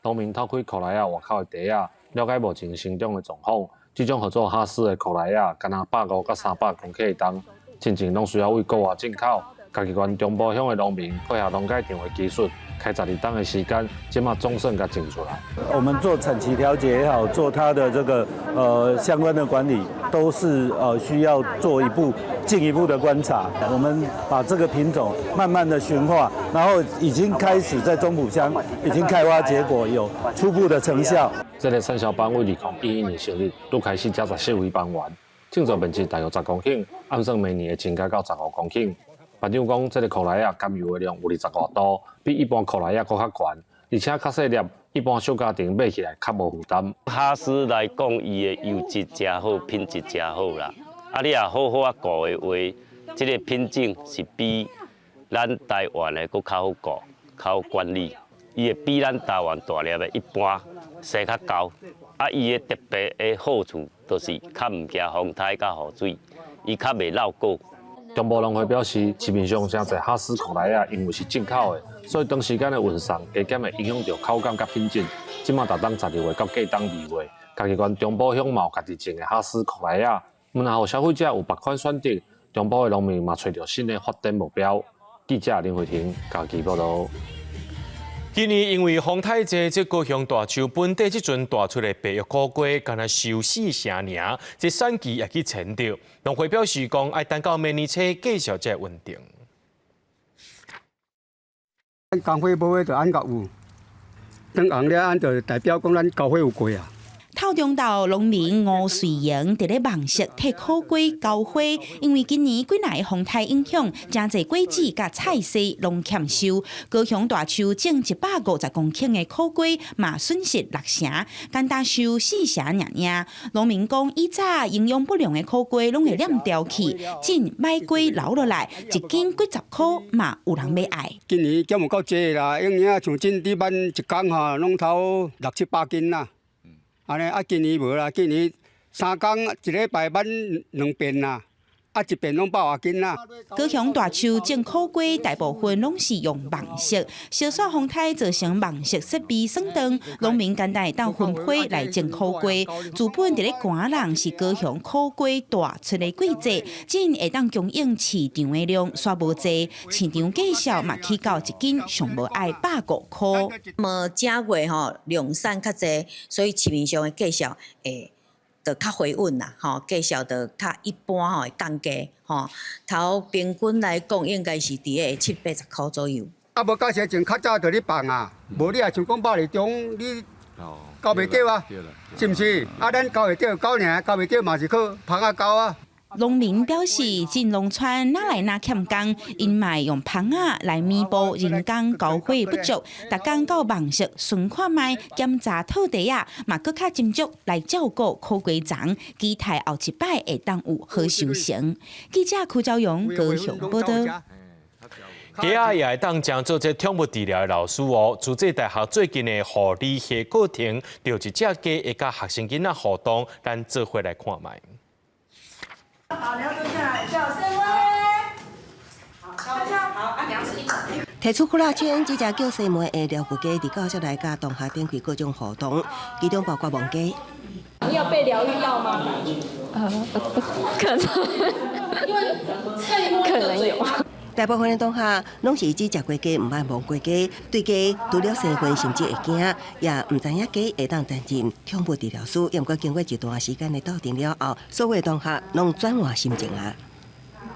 农民透开酷梨外口的地了解目前生长的状况。这种合作哈斯的酷梨干那150到300公克重，真正拢需要为国外进口。嘉义县中部乡的农民配合农改场的技术，开12天的时间，即马总算甲种出来。我们做产期调节也好，做它的这个相关的管理，都是需要做进一步的观察。我们把这个品种慢慢的驯化，然后已经开始在中埔乡已经开花结果，有初步的成效。这个产销班为2021年成立，都开始加14位班员，种植面积大约10公顷，按算明年会增加到15公顷。班长讲，这个酷梨甘油的量有20多度，比一般酷梨搁较悬，而且较细粒，一般小家庭买起来较无负担。哈斯来讲，伊的油质真好，品质真好啦。啊，你也好好顾的话，这个品种是比咱台湾的搁较好顾、较好管理。伊会比咱台湾大粒的一般生较高。啊，伊的特别的好处就是较唔惊风台、甲雨水，伊较袂漏果。中部农会表示，市面上真侪哈斯口莱亚因为是进口的，所以长时间的运送加减会影响到口感甲品质。即马达当12月到过当2月，家己县中部乡嘛有家己种的哈斯口莱亚，问候消费者有别款选择。中部的农民嘛找到新的发展目标。记者林慧婷家己报道。今年因为风太济，这高雄大树本地即阵大出的白玉苦瓜，敢若收4成尔，这产期也去前着。农会表示讲，爱等到明年初继续这稳定。工会无话就按甲有，等红了按就代表讲咱高会有过啊。透中道农民吴瑞英伫咧忙食替苦瓜交花，因为今年几内风台影响，真侪果子甲菜色拢欠收。高雄大树种150公顷的苦瓜，嘛损失6成，简单收4成尔。农民讲，以早营养不良的苦瓜拢会烂掉去，真买瓜留落来，一斤几10块嘛有人要爱。今年减有够济啦，因为像真伫班一工吼，拢头6、7、8斤啦。安尼今年无啦，今年3工一礼拜挽2遍啦，一遍拢100外斤啦。高雄大树种苦瓜大部分拢是用网式，小煞风台造成网式设备损长，农民简单会当分批来种苦瓜。资本伫咧寒人是高雄苦瓜大出的季节，真会当供应市场的量煞无济，市场价销嘛起到一斤上无爱150块。正月量产较济，所以市面上的价销就较回稳啦，价销就较一般会降价，头平均来讲应该是伫个7、80块左右。啊，无假设前较早就咧放啊，无你也像讲8月中你交袂到啊，是毋是？啊，咱交会到交尔，交袂到嘛是去芳仔交啊。农民表示，进农村哪来哪欠工，因卖用芳仔来弥补人工交花不足，逐工到网式顺看卖检查土地啊，嘛搁较斟酌来照顾苦瓜丛，期待后一摆会当有好收成。记者邱昭勇高雄报道。家也会当将做这宠物治疗的老师哦。自这大学最近的护理系课程，就一只鸡会甲学生囡仔互动，咱做伙来看卖。好，你要坐下来，小声喂。好，悄悄。好，啊，你要吃一口。提出呼啦圈，这只叫西门的疗愈鸡，伫教室内甲同学展开各种活动，其中包括问鸡。你有被疗愈到吗？可能，可能有。大部分的同学拢是只食过鸡，唔捌摸过鸡，对鸡除了生分甚至会惊，也唔知影鸡会当担任宠物治疗师。也不过经过一段时间的斗阵了后，所有同学拢转换心情啊。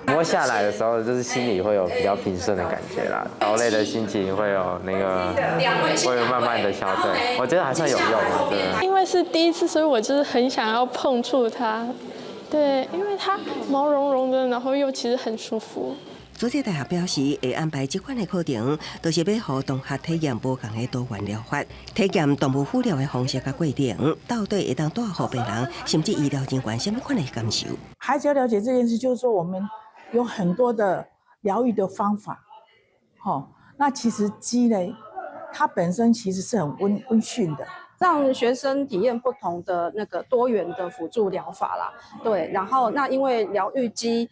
摸下来的时候，就是心里会有比较平顺的感觉啦，劳累的心情会有会慢慢的消退。我觉得还算有用的，对。因为是第一次，所以我就是很想要碰触它。对，因为它毛茸茸的，然后又其实很舒服。主治大学表示，会安排这款的课程，就是要让同学体验不同的多元疗法，体验动物护疗的方式和过程，到底会当带予病人甚至医疗人员什么款的感受。孩子要了解这件事，就是说我们有很多的疗愈的方法。那其实鸡呢，它本身其实是很温驯的。让学生体验不同的那个多元的辅助疗法啦，对，然后那因为疗愈鸡，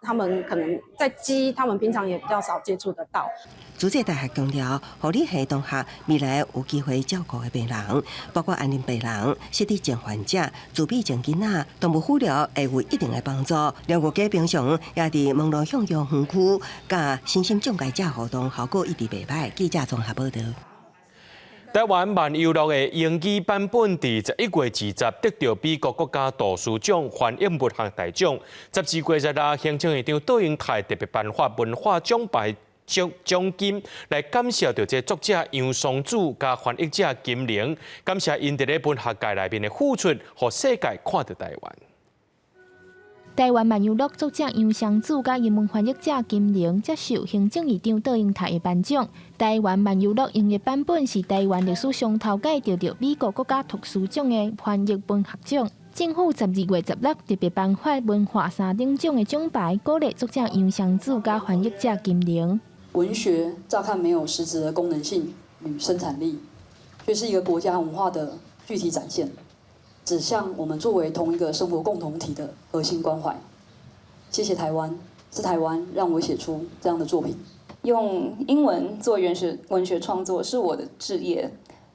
他们可能在鸡，他们平常也比较少接触得到。主治大学强调，护理系同学未来有机会照顾的病人，包括安宁病人、失智症患者、自闭症囡仔，动物护疗会有一定的帮助。疗愈鸡平常也伫网络向阳园区，甲身心障碍者活动效果一直袂歹。记者综合报道。台湾慢悠录的英语版本伫11月20得到美国国家图书奖翻译物学大奖。12月20日，行政院长杜英泰特别颁发文化奖牌奖金，来感谢到这作者杨双子加翻译者金玲，感谢因伫咧文学界内面的付出，互世界看到台湾。台湾慢悠录作者杨双子甲英文翻译者金玲接受行政院长杜英泰的颁奖。台湾慢悠录英译版本是台湾历史上头届得到美国国家图书奖的翻译文学奖。政府12月16日特别颁发文化3等奖的奖牌，鼓励作者杨双子甲翻译者金玲。文学乍看没有实质的功能性与生产力，却是一个国家文化的具体展现。指向我们作为同一个生活共同体的核心关怀。谢谢台湾，是台湾让我写出这样的作品。用英文做文学创作是我的志业，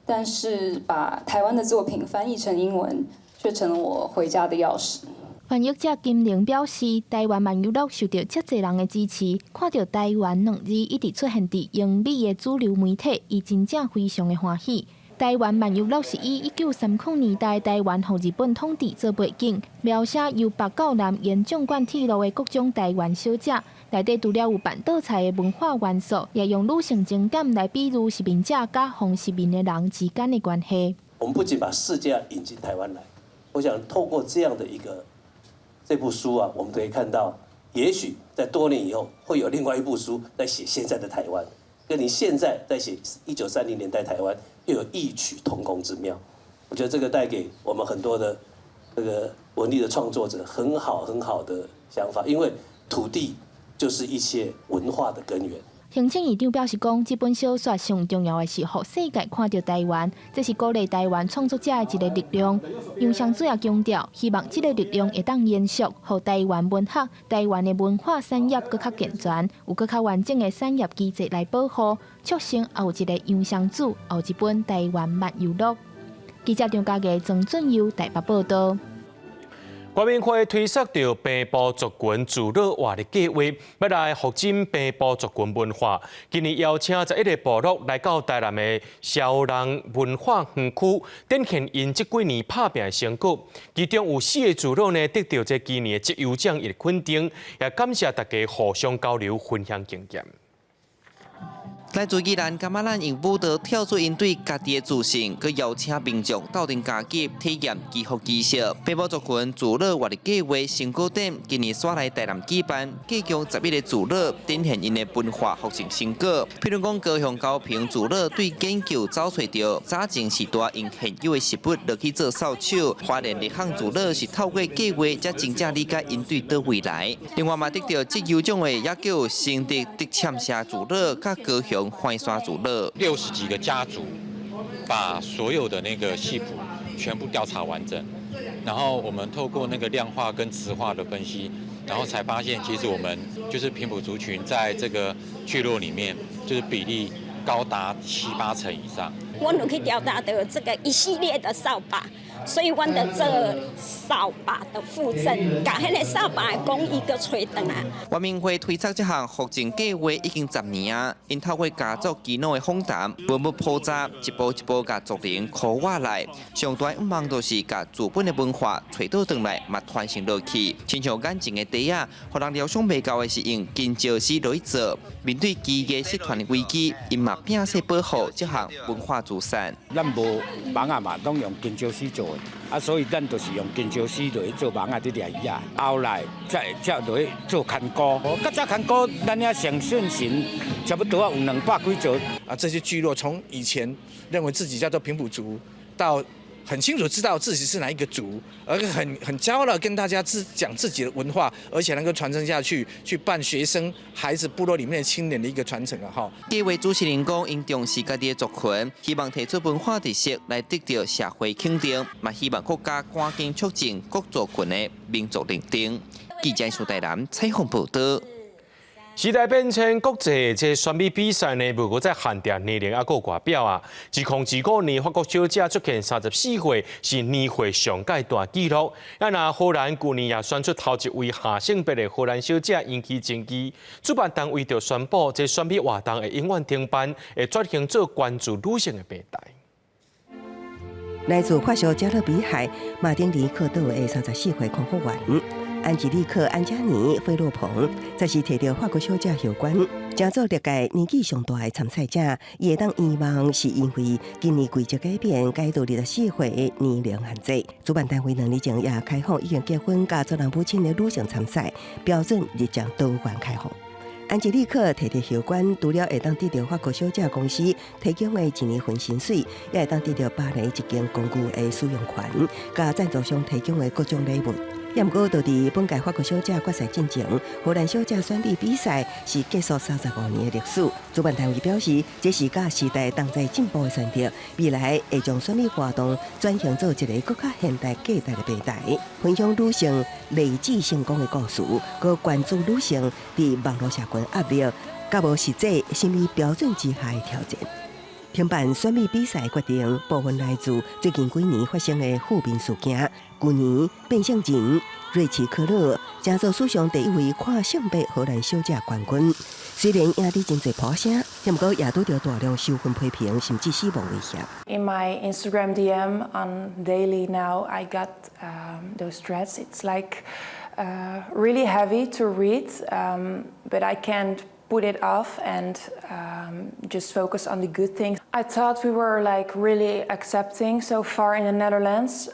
但是把台湾的作品翻译成英文，却成了我回家的钥匙。翻译者金玲表示，台湾慢娱乐受到遮侪人的支持，看到台湾2字一直出现伫英美的主流媒体，伊真正非常的欢喜。台湾慢娱乐是以1930年代台湾互日本统治做背景，描写由北到南沿纵贯铁路的各种台湾小姐，内底除了有办倒菜的文化元素，也用女性情感来比喻殖民者甲奉殖民的人之间的关系。我们不仅把世界引进台湾来，我想透过这样的这部书啊，我们可以看到，也许在多年以后会有另外一部书在写现在的台湾，跟你现在在写1930年代台湾又有异曲同工之妙。我觉得这个带给我们很多的文艺的创作者很好的想法，因为土地就是一切文化的根源。行政院长表示讲，这本小说上重要的是，让世界看到台湾，这是鼓励台湾创作者的一个力量。杨湘子也强调，希望这个力量会当延续，让台湾文学、台湾的文化产业更较健全，有更较完整的产业机制来保护，促成后一个杨湘子，后一本台湾慢娱乐。记者张家嘅曾俊佑台北报道。国民会推出着平埔族群自乐活的计划，要来复振平埔族群文化。今年邀请11个部落来到台南的小人文化园区，展现因这几年打拼的成果。其中有4个自乐呢，得到这今年的职优奖的肯定，也感谢大家互相交流、分享经验。来自宜兰、甘马兰用舞蹈跳出因对家己的自信，佮邀请民众斗阵加入体验祈福仪式。平埔族群自乐活的计划成果展今年刷来台南举办，继续11个自乐展现因的文化复兴成果。譬如讲高雄高屏自乐对研究找找到早前时代用现有的实物落去做扫帚，花莲立项自乐是透过计划才真正理解因对到未来。另外嘛得到职优奖的也叫新竹竹签社自乐，甲高雄欢山自乐60几个家族，把所有的那个系谱全部调查完整，然后我们透过那个量化跟词化的分析，然后才发现其实我们就是平埔族群在这个聚落里面，就是比例高达7、8成以上。我们去调查的这个一系列的扫把。所以，阮的这扫把的附赠，把迄个扫把的工艺个吹灯啊。原民会推出这项复振计划已经10年啊，因透过家族基脑的访谈，文物普查，一步一步甲族人考挖来，上大愿望就是甲祖本的文化找到回来，嘛传承落去。亲像眼前的地啊，互人料想袂到的是用金石丝落去做，面对机艺失传的危机，因嘛拼死保护这项文化资产。咱无网啊嘛，拢用金石丝做。所以咱就是用金石丝落去做网啊，伫掠鱼啊，后来才落去做看菇。较早看菇，咱遐上顺行差不多有200几座。这些聚落从以前认为自己叫做平埔族，到很清楚知道自己是哪一个族，而很骄傲地跟大家讲自己的文化，而且能够传承下去，去办学生、孩子、部落里面的青年的一个传承啊！哈。计划主持人讲，因重视家己的族群，希望提出文化特色来得到社会肯定，嘛希望国家赶紧促进各族群的民族认定。记者苏台南采访报道。时代变迁，国际这选美比赛呢，无过在限定年龄啊，个外表啊。2015年，法国小姐出现34岁，是年岁上界大纪录。那荷兰去年也选出头一位下性别的荷兰小姐，引起争议。主办单位就宣布，这选美活动会永远停办，会转型做关注女性的平台。来自法属加勒比海马丁尼克岛的34岁空服员安吉丽克·安加尼·菲洛蓬，则是摕到法国小姐有关，争做历届年纪上大的参赛者。伊会当希望是因为今年规则改变，改到24岁的年龄限制。主办单位2年前也开放已经结婚加做人母亲的女性参赛，标准日将多元开放。安吉丽克摕到袖冠，除了会当得到法国小姐公司提供的1年份薪水，也会当得到巴黎一间公寓的使用权，加赞助商提供的各种礼物。不过，就伫本届法国小姐决赛进前，荷兰小姐选美比赛是结束35年的历史。主办单位表示，这是甲时代同在进步的选择，未来会将选美活动转型做一个更加现代价值的平台，分享女性励志成功的故事，佮关注女性伫网络社群压力，甲无实际审美标准之下的挑战。停办选美比赛决定部分来自最近几年发生的负面事件。去年变性人瑞奇科勒争做史上第一位跨性别荷兰小姐冠军。虽然赢得真侪呼声，但不过也拄到大量受分批评甚至死亡威胁。In my Instagram DM on daily now, I got those threats. It's like really heavy to read, but I can't put it off and just focus on the good things. I thought we were like really accepting so far in the Netherlands,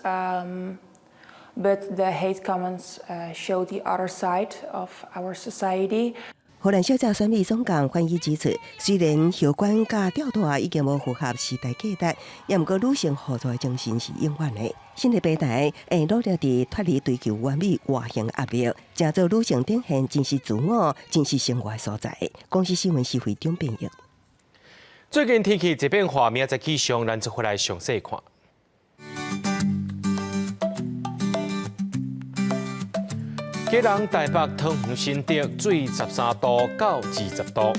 but the hate comments show the other side of our society. 荷兰小姐选美总监翻译指出，虽然袖管甲吊带已经无符合时代价值，也毋过女性互助的精神是永远的。新的平台会努力地脱离追求完美外形压力，成做女性展现真实自我、真实生活的所在。公司新闻是会张变业。最近天气一变化，明仔气象咱就回来详细看。吉隆台北桃园新竹水13度到20度，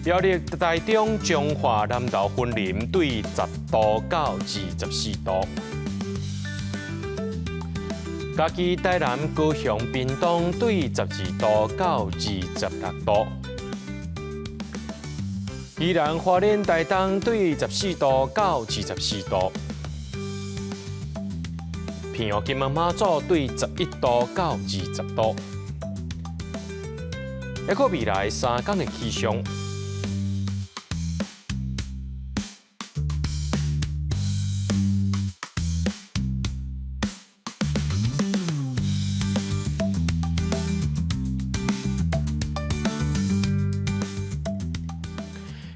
苗栗台中彰化南投云林对10度到24度，嘉义台南高雄屏东对12度到26度，宜兰花莲台东对14度到24度。平阳金门马祖对11度到20度，还看未来3天的气象。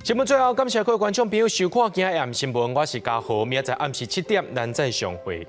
新闻最后，感谢各位观众朋友收看今日暗新闻，我是嘉豪，明仔暗时7点咱再相会。